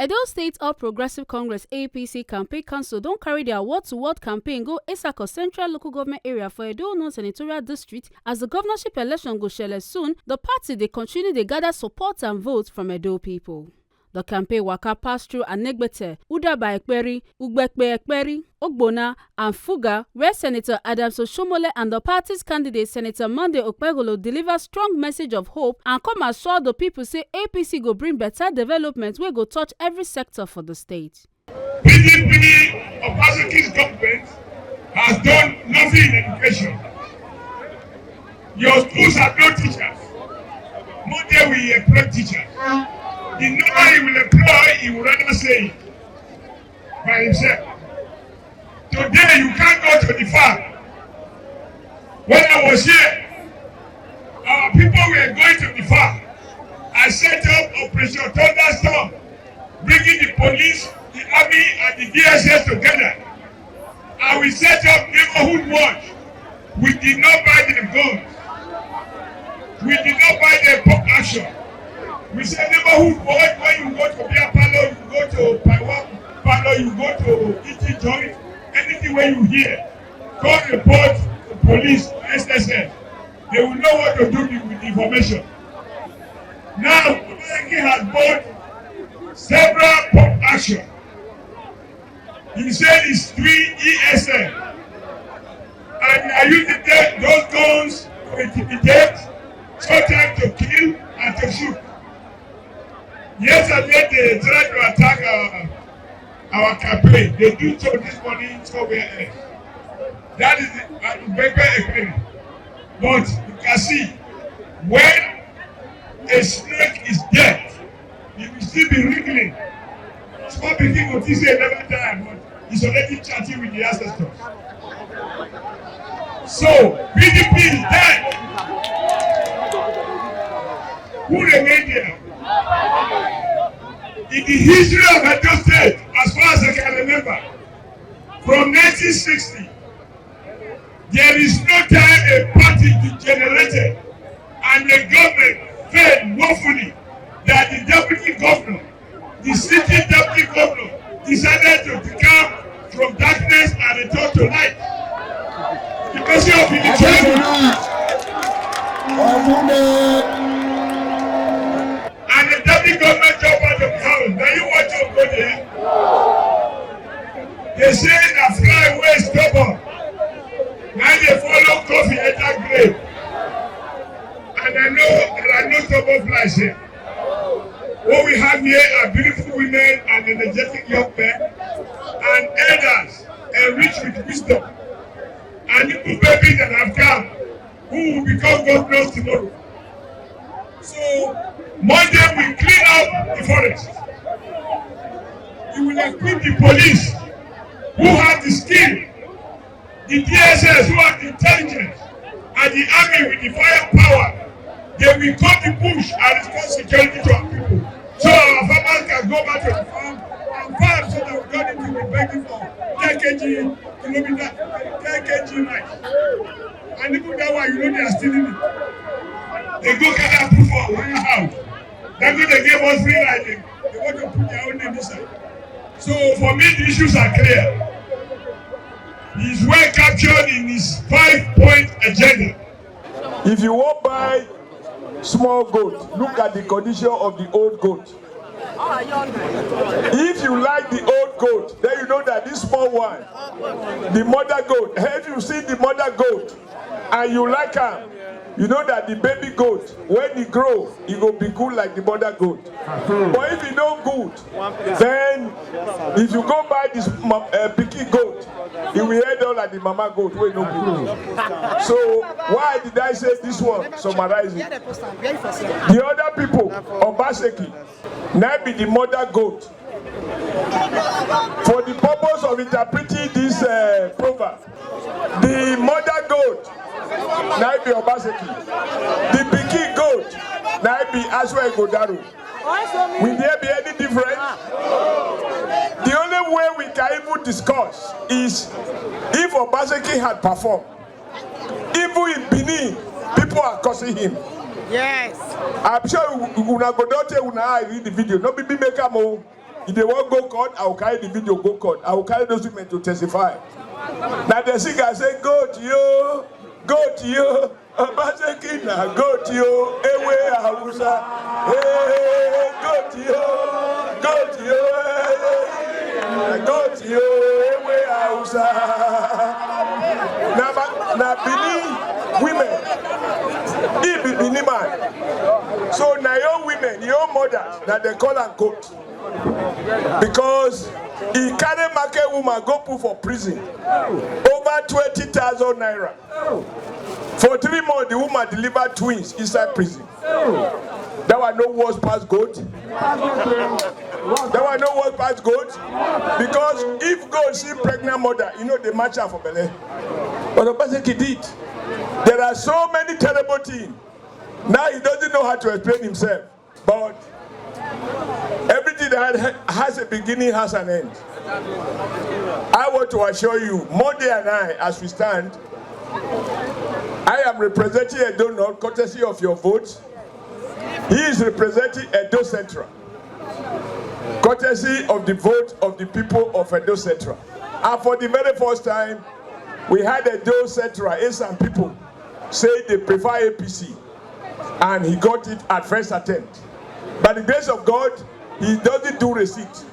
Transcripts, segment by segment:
Edo State All Progressive Congress APC Campaign Council don't carry their word-to-word campaign go Etsako Central local government area for Edo North Senatorial District as the governorship election go shele soon. The party they continue to gather support and votes from Edo people. The campaign waka pass through Anegbete, Udaba Ekperi, Ekperi, Okpebholo, and Fugar, where Senator Adams Oshomole and the party's candidate Senator Monday Okpebholo deliver strong message of hope and come assure the people say APC go bring better development wey go touch every sector for the state. PDP Obasanjo's government has done nothing in education. Your schools have no teachers. Monday we employ teachers. The number he will employ, he will rather say it by himself. Today you can't go to the farm. When I was here, our people were going to the farm. I set up Operation Thunderstorm, bringing the police, the army, and the DSS together. And we set up neighborhood watch. We did not buy them guns. We did not buy them pop action. We said neighborhood watch. When you go to Beer Palo, you go to Paiwa Palo, you go to Iti Joint, anything where you hear, call report to police, SSF. They will know what to do with the information. Now, America has bought several pop action. He said it's 3 ESM. And they are using those guns to intimidate, sometimes to kill and to shoot. Yesterday they tried to attack our campaign. They do so this morning somewhere else. That is Ekperi. But you can see, when a snake is dead, it will still be wriggling. Small pikin go think say never die, but he's already chatting with the ancestors. So PDP is dead. Who remain there? In the history of Edo State, as far as I can remember, from 1960, there is no time a party degenerated and the government failed woefully that the deputy governor, the city deputy governor, decided to become from darkness and return to light. The person of the and the deputy government jump out of the house. Now you want to go there? They say that fly away stubborn. Now they follow coffee enter grave. And I know there are no stubborn flies here. What we have here are beautiful women and energetic young men and elders enriched with wisdom and new babies that have come who will become governors tomorrow. So Monday we clean up the forest. We will equip the police who have the skill, the DSS who have the intelligence, and the army with the firepower. They will cut the bush and restore security to our people. So our farmers can go back to the farm and farm so that we don't need to be begging for 10 kg rice. And even that one, you know they are stealing it. They go get that proof for one house. That's what they gave us free riding. They want to put their own name inside. So for me, the issues are clear. He's well captured in his 5-point agenda. If you won't buy small goat, look at the condition of the old goat. If you like the old goat, then you know that this small one, the mother goat, if you see the mother goat and you like her, you know that the baby goat, when he grow, he will be good like the mother goat. But if he no good, then if you go buy this picky goat, he will head on like the mama goat. Wait, no good. So why did I say this one? Summarize it. The other people, Obaseki, now be the mother goat. For the purpose of interpreting this proverb, the mother goat now be Obaseki. The picky goat now be Aswa Godaru. Will there be any difference? The only way we can even discuss is if Obaseki had performed. Even in Benin, people are cursing him. Yes. I'm sure una go dote una read the video. No be make am o. If they want go court, I will carry the video go court. I will carry those women to testify. Now the singer say, go to you, Obaseki go to you, Ewe Hausa, go to you, Ewe Hausa. Now Bini women, he be Bini man. So now your women, your mothers, that they call and goat. Because he carry market woman go put for prison over 20,000 naira. For 3 months, the woman delivered twins inside prison. There were no words past goat. Because if God see pregnant mother, you know they match her for belly. But the person did. There are so many terrible things. Now he doesn't know how to explain himself. But everything that has a beginning has an end. I want to assure you, Monday and I, as we stand, I am representing Edo North, courtesy of your votes. He is representing Edo Central, courtesy of the vote of the people of Edo Central. And for the very first time, we had Edo Central, some people say they prefer APC, and he got it at first attempt. By the grace of God, he doesn't do receipt.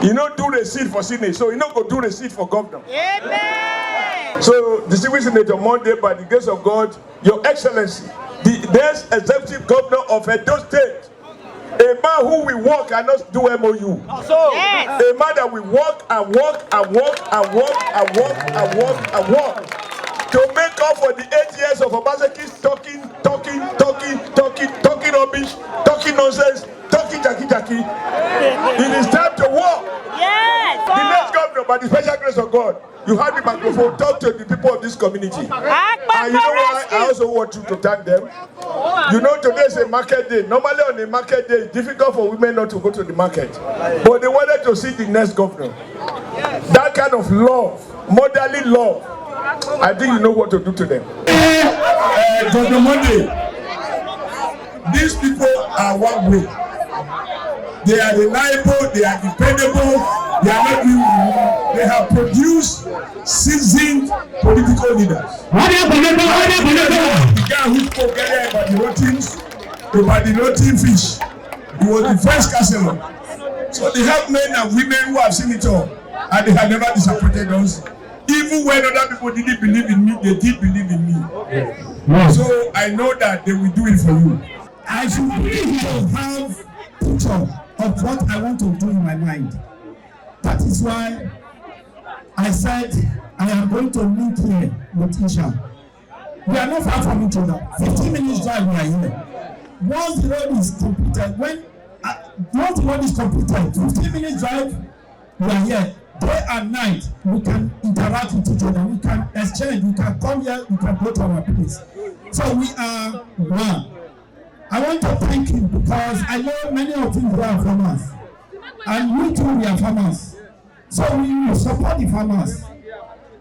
He don't do receipt for Senate, so he not go do receipt for governor. Amen. So, distinguished Senator Monday, by the grace of God, Your Excellency, the next executive governor of Edo State, a man who will work and not do MOU. Yes. A man that will work and work and work and work and work and work and work to make up for the 8 years of Obaseki's talking rubbish, talking nonsense, talking jackie. It is time to work. Yes. The next governor, by the special grace of God, you have the microphone, talk to the people of this community. And you know why I also want you to thank them. You know, today is a market day. Normally on a market day, it's difficult for women not to go to the market. But they wanted to see the next governor. That kind of love, motherly love, I think you know what to do to them. Dr. Monday, these people are one way. They are reliable, they are dependable, they are not evil. They have produced seasoned political leaders. The guy who spoke earlier about the rotten fish, he was the first counselor. So they have men and women who have seen it all, and they have never disappointed us. Even when other people didn't believe in me, they did believe in me. Yes. So I know that they will do it for you. I should really have a picture of what I want to do in my mind. That is why I said I am going to meet here with Isha. We are not far from each other. 15 minutes drive, we are here. Once the road is completed, 15 minutes drive, we are here. Day and night, we can interact with each other. We can exchange. We can come here. We can go to our place. So we are one. I want to thank you because I know many of you are farmers, and we too we are farmers. So we will support the farmers.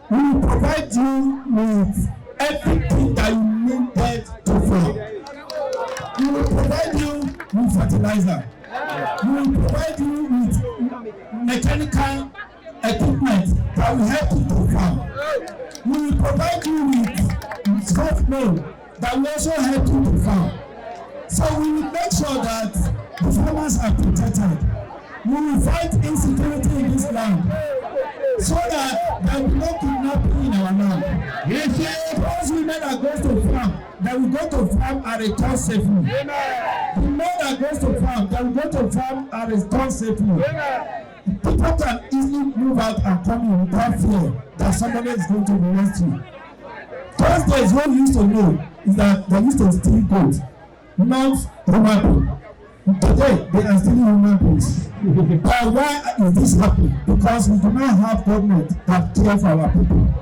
We will provide you with everything that you needed to farm. We will provide you with fertilizer. We will provide you with mechanical equipment that will help you to farm. We will provide you with soft loan that will also help you to farm. So we will make sure that the farmers are protected. We will fight insecurity in this land so that there will be no kidnapping in our land. Yes, those women that go to farm, they will go to farm and return safely. The men that goes to farm, they will go to farm and return safely. People can easily move out and come in without fear that somebody is going to arrest you. Those days, what we used to know is that they used to steal gold, not human beings. Today, they are stealing human beings. But why is this happening? Because we do not have government that care for our people.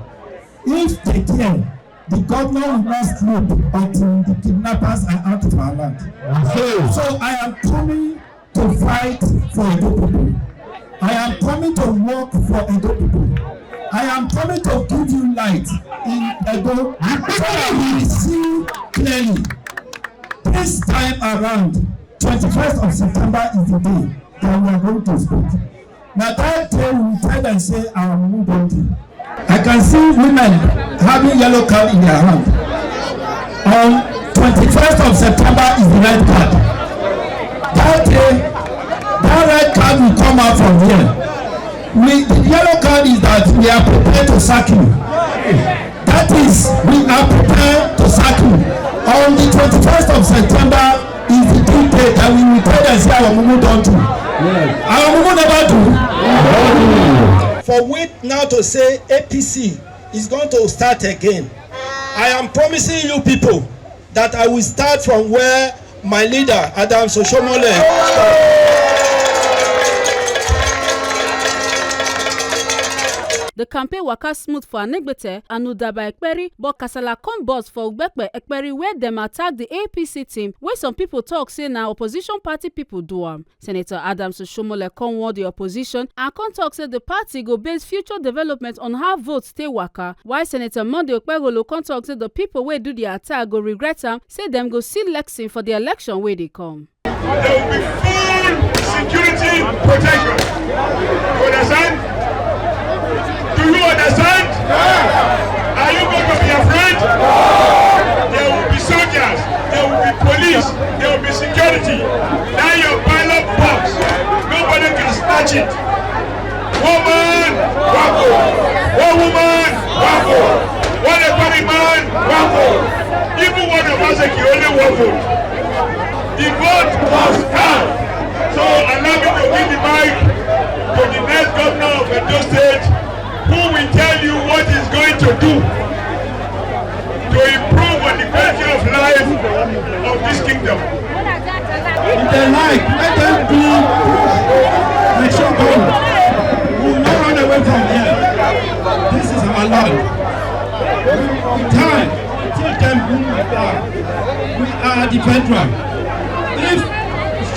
If they care, the government will not sleep until the kidnappers are out of our land. So I am coming to fight for Edo people. I am coming to work for Edo people. I am coming to give you light in Edo so that we will see clearly. This time around, 21st of September is the day that we are going to speak. Now that day we tell and say our mumu don't do. I can see women having yellow card in their hand. On 21st of September is the red card. That day, that red card will come out from here. The yellow card is that we are prepared to sack you. That is, we are prepared to sack you. On the 21st of September is the big day that we will tell and say our mumu don't do. Our mumu never do. For we now to say APC is going to start again, I am promising you people that I will start from where my leader Adam Soshomole started. The campaign waka smooth for Anegbete and Udaba Ekperi, but kasala come burst for Ekperi where them attack the APC team, where some people talk say na opposition party people do am. Senator Adam Soshomole come warn the opposition and come talk say the party go base future development on how votes stay waka, while Senator Monday Okpebholo come talk say the people wey do the attack go regret am, say them go see Lexing for the election where they come. There will be full security protection. You understand? Do you understand? Are you going to be afraid? There will be soldiers, there will be police, there will be security. Now your ballot box, nobody can snatch it. Woman, wako. One woman, wako. One Ekperi man, wako. Even one of us can only one vote. The vote must count. So allow me to give the mic to the next governor of Edo State, who will tell you what he's going to do to improve on the quality of life of this kingdom. If they like, let them do election going. We will not run away from here. This is our land. In time, teach them who we are. We are the federal. If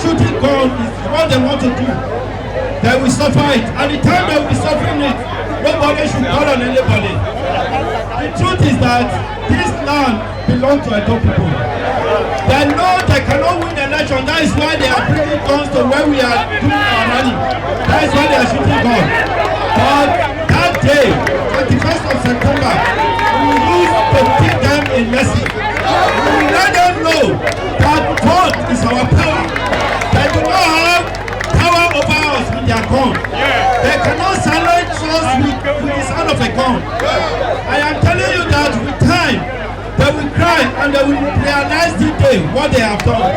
shooting gun is what they want to do, they will suffer it. And the time they will be suffering it, nobody should call on anybody. The truth is that this land belongs to Edo people. They know they cannot win the election. That is why they are bringing guns to where we are doing our rally. That is why they are shooting guns. But that day, 21st of September, we will use to teach them a lesson. We will let them know that God is our power. They do not have power over us with their gun. They cannot silence us with the sound of a gun. I am telling you that with time, they will cry and they will realize today what they have done.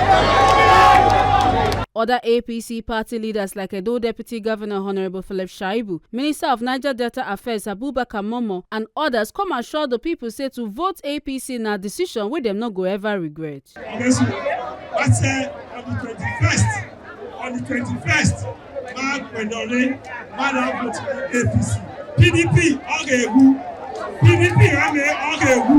Other APC party leaders like Edo Deputy Governor Honorable Philip Shaibu, Minister of Niger Delta Affairs Abubakar Momo, and others come assure the people say to vote APC na decision wey them not go ever regret. What's on the 21st, Mark Pendole, Madam vote APC. PDP, Ogegu. PDP, Ogegu.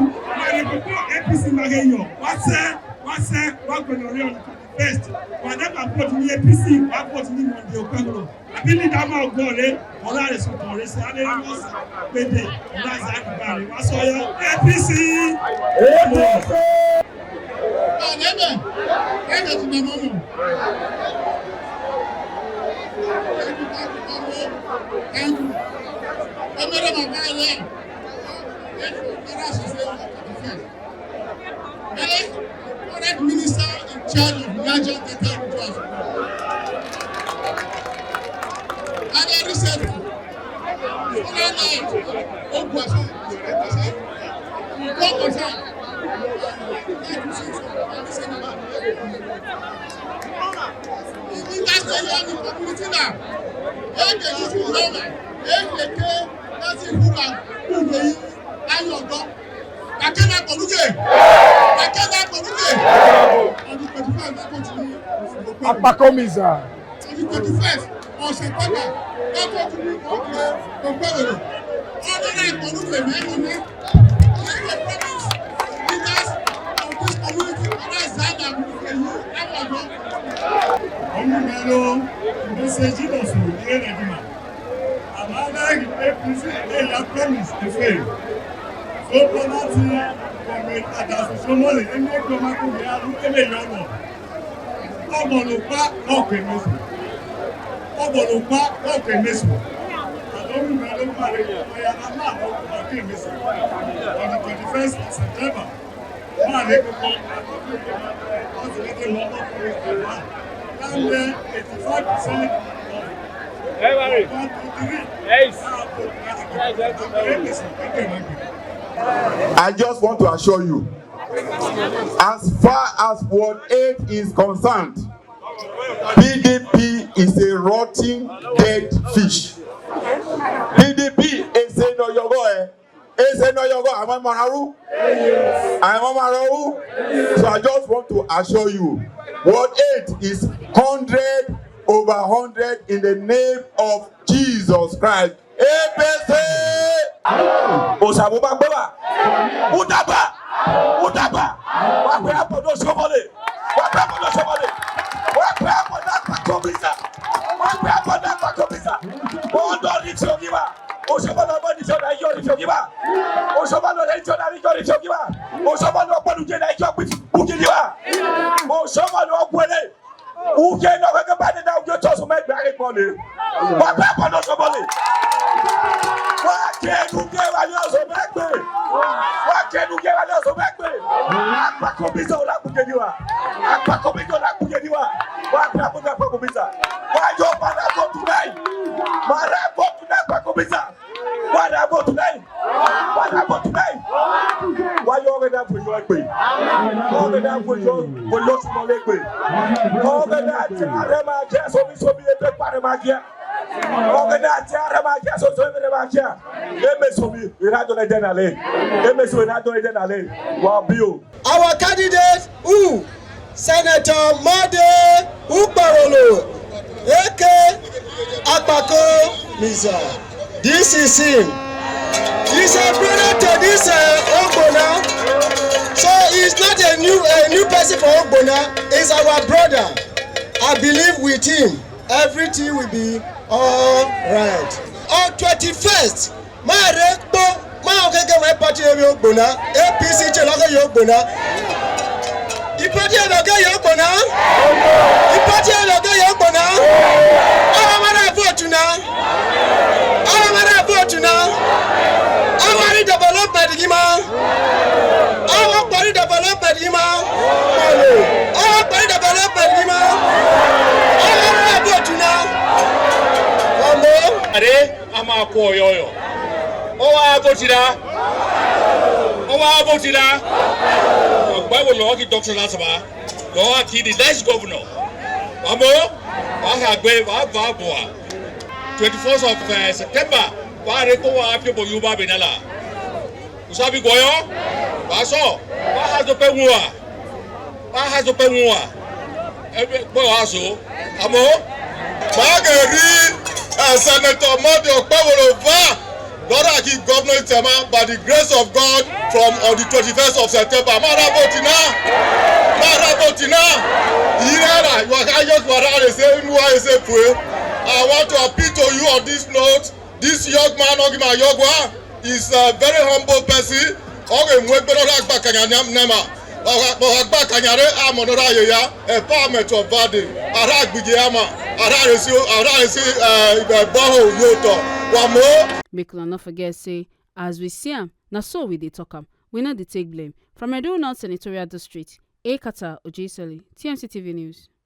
APC Magayo. What's Mark Pendole on the 21st? Whatever vote in APC, what vote in Monday Okpebholo. I believe that man go there. Ola is so poor. Say I don't know. Bede. Ola is at the bar. What's all your APC? Amen. Amen to the moment. Thank you. Current minister in charge of Niger Delta Affairs. And recently, other night, Apakomiza. on the 21st of September, that's what we Okpebholo. Other than Konuke, man, the promise leaders of this community, other than Omumelo, message of you, Amada APC, they have promised to fail. So, Bonati, Adam Soshomole, and make Tomako, they are looking at your ọmọlùpá ọ̀pẹ̀mẹ́sì Okpebholo okay miss. I don't remember I am not okay miss. On the 21st of September. Man, they go on the 85% I just want to assure you, as far as Ward 8 is concerned, PDP is a rotting dead fish. PDP is a no yogo. I'm a Mararu. So I just want to assure you, Ward 8 is 100 over 100 in the name of Jesus Christ. APC! Osabuba Baba! Udaba! Wakweapodo Somole! Our candidate, Senator Okpebholo, Ekperi. This is him. He's a brother to this Ogbona. So he's not a new person for Ogbona. He's our brother. I believe with him, everything will be all right. On 21st, my party Ogbona, APC Ogbona. The party Ogbona. Okpebholo Dr. Lasaba, the next governor. 21st of September, Udaba Benala. Usabi Goyo, Baso, has the Pemua, Boaso, Amo, Bagari, Senator Okpebholo Lord, governor Tema, by the grace of God, from on the 21st of September. Marabotina. I want to appeal to you on this note. This young man, Ogima Yogwa, is a very humble person. Make una not forget say, as we see am, na so we dey talk am. We no dey take blame. From Edo North Senatorial District, Ekata Ojeseli, TMC TV News.